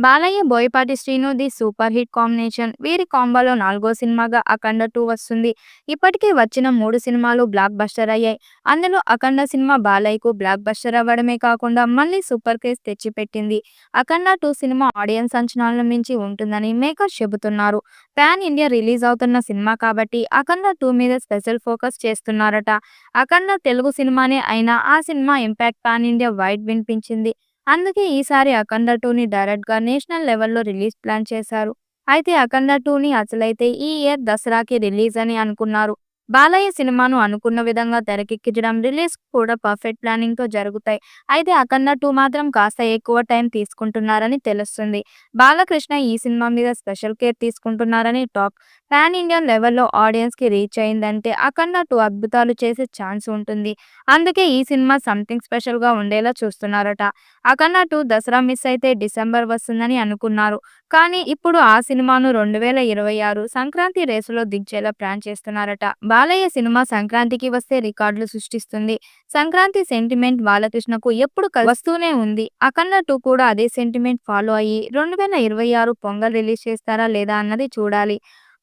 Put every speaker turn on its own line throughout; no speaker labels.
Balayya, Boyapati Srinu the super hit combination. వీరి కాంబోలో 4గో సినిమాగా 'అఖండ 2' వస్తుంది. ఇప్పటికే వచ్చిన 3 సినిమాలు బ్లాక్ బస్టర్ అయ్యాయి. అందులో 'అఖండ' సినిమా బాలయ్యకు బ్లాక్ బస్టర్ అవ్వడమే కాకుండా మళ్లీ సూపర్ క్రేజ్ తెచ్చిపెట్టింది. 'అఖండ 2' సినిమా ఆడియన్స్ అంచనాలను మించి ఉంటుందని మేకర్స్ చెబుతున్నారు. పాన్ ఇండియా రిలీజ్ అవుతున్న సినిమా కాబట్టి 'అఖండ 2' మీద స్పెషల్ ఫోకస్ చేస్తున్నారట. 'అఖండ' తెలుగు సినిమానే అయినా ఆ cinema impact pan India wide వినిపించింది. అందుకే ఈసారి 'అఖండ 2'ని డైరెక్ట్‌గా నేషనల్ లెవెల్‌లో రిలీజ్ ప్లాన్ చేశారు. అయితే 'అఖండ 2'ని అసలైతే ఈ ఇయర్ దసరాకి రిలీజ్ అని అనుకున్నారు. బాలయ్య సినిమాను అనుకున్న విధంగా తెరకెక్కించడం, రిలీజ్ కూడా పర్ఫెక్ట్ ప్లానింగ్‌తో జరుగుతాయి. అయితే 'అఖండ 2' మాత్రం కాస్త ఎక్కువ టైం తీసుకుంటున్నారని తెలుస్తుంది. బాలకృష్ణ ఈ సినిమా మీద స్పెషల్ కేర్ తీసుకుంటున్నారని టాక్. పాన్ ఇండియా లెవెల్‌లో ఆడియన్స్‌కి రీచ్ అయిందంటే 'అఖండ 2' అద్భుతాలు చేసే ఛాన్స్ ఉంటుంది. అందుకే ఈ సినిమా సంథింగ్ స్పెషల్‌గా ఉండేలా చూస్తున్నారట. 'అఖండ 2' దసరా మిస్ అయితే డిసెంబర్ వస్తుందని అనుకున్నారు. కానీ ఇప్పుడు ఆ సినిమాను 2026 సంక్రాంతి రేసులో దించేలా ప్లాన్ చేస్తున్నారట. బాలయ్య సినిమా సంక్రాంతికి వస్తే రికార్డులు సృష్టిస్తుంది. సంక్రాంతి సెంటిమెంట్ బాలకృష్ణకు ఎప్పుడు వస్తూనే ఉంది. 'అఖండ 2' కూడా అదే సెంటిమెంట్ ఫాలో అయ్యి 2026 పొంగల్ రిలీజ్ చేస్తారా లేదా అన్నది చూడాలి.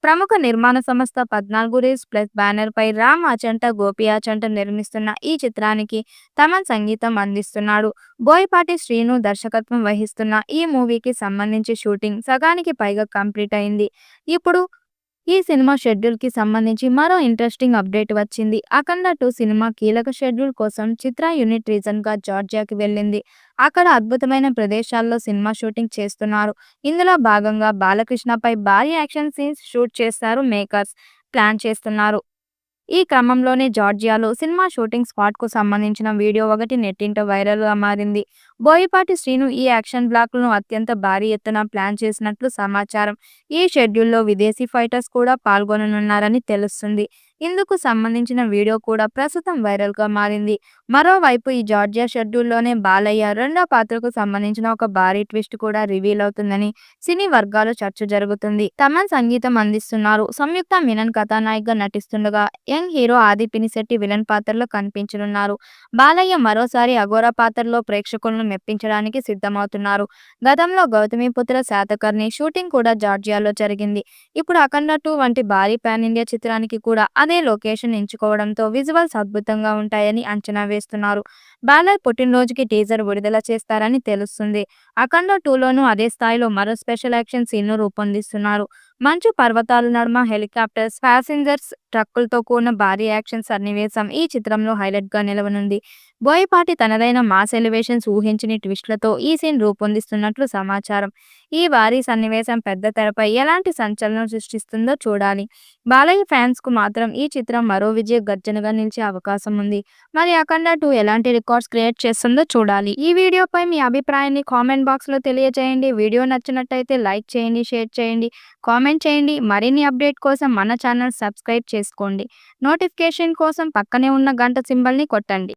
ప్రముఖ నిర్మాణ సంస్థ 14 రీల్స్ ప్లస్ బ్యానర్‌పై రామ్ ఆచంట, గోపి ఆచంట నిర్మిస్తున్న ఈ చిత్రానికి తమన్ సంగీతం అందిస్తున్నాడు. బోయపాటి శ్రీను దర్శకత్వం వహిస్తున్న ఈ మూవీకి సంబంధించి షూటింగ్ సగానికి పైగా కంప్లీట్ అయింది. ఇప్పుడు ఈ సినిమా షెడ్యూల్‌కి సంబంధించి మరో ఇంట్రెస్టింగ్ అప్డేట్ వచ్చింది. 'అఖండ 2' సినిమా కీలక షెడ్యూల్ కోసం చిత్ర యూనిట్ రీసెంట్‌గా జార్జియాకి వెళ్ళింది. అక్కడ అద్భుతమైన ప్రదేశాల్లో సినిమా షూటింగ్ చేస్తున్నారు. ఇందులో భాగంగా బాలకృష్ణపై భారీ యాక్షన్ సీన్స్ షూట్ చేస్తారు మేకర్స్ ప్లాన్ చేస్తున్నారు. ఈ క్రమంలోనే జార్జియాలో సినిమా షూటింగ్ స్పాట్‌కు సంబంధించిన వీడియో ఒకటి నెట్టింట వైరల్‌గా మారింది. బోయపాటి శ్రీను ఈ యాక్షన్ బ్లాక్‌లను అత్యంత భారీ ఎత్తున ప్లాన్ చేసినట్లు సమాచారం. ఈ షెడ్యూల్‌లో విదేశీ ఫైటర్స్ కూడా పాల్గొననున్నారని తెలుస్తుంది. ఇందుకు సంబంధించిన వీడియో కూడా ప్రస్తుతం వైరల్‌గా మారింది. మరోవైపు ఈ జార్జియా షెడ్యూల్‌లోనే బాలయ్య రెండో పాత్రకు సంబంధించిన ఒక భారీ ట్విస్ట్ కూడా రివీల్ అవుతుందని సినీ వర్గాల్లో చర్చ జరుగుతుంది. తమన్ సంగీతం అందిస్తున్నారు. సంయుక్త మీనన్ కథానాయికగా నటిస్తుండగా యంగ్ హీరో ఆది పినిశెట్టి విలన్ పాత్రలో కనిపించనున్నారు. బాలయ్య మరోసారి అఘోరా పాత్రలో ప్రేక్షకులను మెప్పించడానికి సిద్ధమవుతున్నారు. గతంలో గౌతమిపుత్ర శాతకర్ణి షూటింగ్ కూడా జార్జియాలో జరిగింది. ఇప్పుడు 'అఖండ 2' వంటి భారీ పాన్ ఇండియా చిత్రానికి కూడా అదే లొకేషన్ ఎంచుకోవడంతో విజువల్స్ అద్భుతంగా ఉంటాయని అంచనా వేస్తున్నారు. బాలయ్య పుట్టినరోజుకి టీజర్ విడుదల చేస్తారని తెలుస్తుంది. 'అఖండ 2'లోనూ అదే స్థాయిలో మరో స్పెషల్ యాక్షన్ సీన్‌ను రూపొందిస్తున్నారు. మంచు పర్వతాల నడుమ హెలికాప్టర్స్, ప్యాసింజర్స్ ట్రక్కులతో కూడిన భారీ యాక్షన్ సన్నివేశం ఈ చిత్రంలో హైలైట్‌గా నిలవనుంది. బోయపాటి తనదైన మాస్ ఎలివేషన్స్, ఊహించని ట్విస్ట్‌లతో ఈ సీన్ రూపొందిస్తున్నట్లు సమాచారం. ఈ భారీ సన్నివేశం పెద్ద తెరపై ఎలాంటి సంచలనం సృష్టిస్తుందో చూడాలి. బాలయ్య ఫ్యాన్స్‌కు మాత్రం ఈ చిత్రం మరో విజయ గర్జనగా నిలిచే అవకాశం ఉంది. మరి 'అఖండ 2' ఎలాంటి రికార్డ్స్ క్రియేట్ చేస్తుందో చూడాలి. ఈ వీడియోపై మీ అభిప్రాయాన్ని కామెంట్ బాక్స్‌లో తెలియజేయండి. వీడియో నచ్చినట్టయితే లైక్ చేయండి, షేర్ చేయండి, కామెంట్ చేయండి. మరిన్ని అప్డేట్ కోసం మన ఛానల్ సబ్స్క్రైబ్ చేసుకోండి. నోటిఫికేషన్ కోసం పక్కనే ఉన్న గంట సింబల్‌ని కొట్టండి.